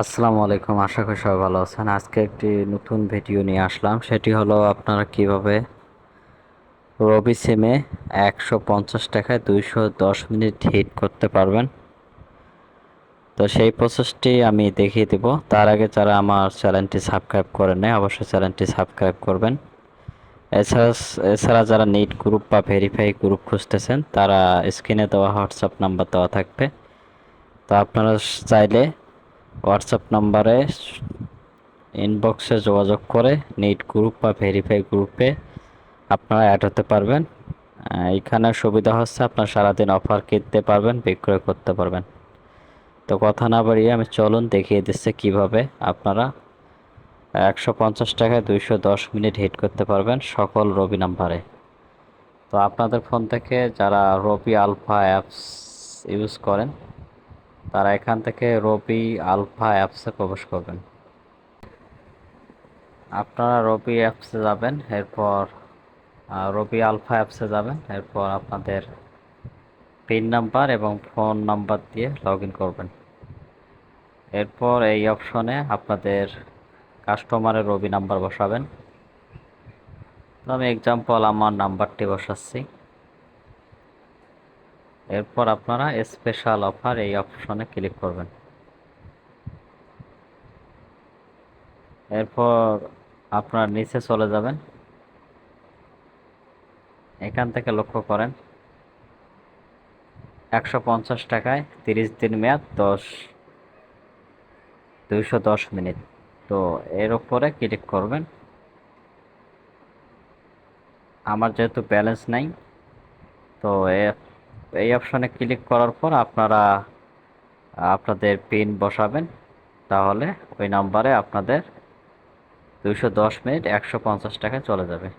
আসসালামু আলাইকুম, আশা করি সবাই ভালো আছেন। আজকে একটি নতুন ভিডিও নিয়ে আসলাম, সেটি হলো আপনারা কিভাবে রবি সিমে 150 টাকায় 210 মিনিট হিট করতে পারবেন। তো সেই প্রসেসটি আমি দেখিয়ে দেব। তার আগে যারা আমার চ্যানেলটি সাবস্ক্রাইব করেন নাই, অবশ্যই চ্যানেলটি সাবস্ক্রাইব করবেন। এছাড়া এছাড়া যারা নিট গ্রুপ বা ভেরিফাই গ্রুপ খুঁজতেছেন, তারা স্ক্রিনে দেওয়া হোয়াটসঅ্যাপ নাম্বার দেওয়া থাকবে। তো আপনারা চাইলে হোয়াটসঅ্যাপ নাম্বারে ইনবক্সে যোগাযোগ করে নিট গ্রুপ বা ভেরিফাই গ্রুপে আপনারা অ্যাড হতে পারবেন। এখানে সুবিধা হচ্ছে আপনারা সারাদিন অফার কিনতে পারবেন, বিক্রয় করতে পারবেন। তো কথা না বাড়িয়ে আমি চলুন দেখিয়ে দিচ্ছে কিভাবে আপনারা 150 টাকায় 210 মিনিট হিট করতে পারবেন সকল রবি নাম্বারে। তো আপনাদের ফোন থেকে যারা রবি আলফা অ্যাপস ইউজ করেন, তারা এখান থেকে রবি আলফা অ্যাপসে প্রবেশ করবেন। আপনারা রবি অ্যাপসে যাবেন, এরপর রবি আলফা অ্যাপসে যাবেন, এরপর আপনাদের পিন নাম্বার এবং ফোন নাম্বার দিয়ে লগ ইন করবেন। এরপর এই অপশনে আপনাদের কাস্টমারের রবি নাম্বার বসাবেন। তো আমি এক্সাম্পল আমার নাম্বারটি বসাচ্ছি। এরপর আপনারা স্পেশাল অফার এই অপশনে ক্লিক করবেন। এরপর আপনার নিচে চলে যাবেন। এখান থেকে লক্ষ্য করেন 150 টাকায় 30 দিন মেয়াদ 210 মিনিট। তো এর উপরে ক্লিক করবেন। আমার যেহেতু ব্যালেন্স নাই, তো এই অপশনে ক্লিক করার পর আপনারা আপনাদের পিন বসাবেন। তাহলে ওই নাম্বারে আপনাদের 210 মিনিট 150 টাকায় চলে যাবে।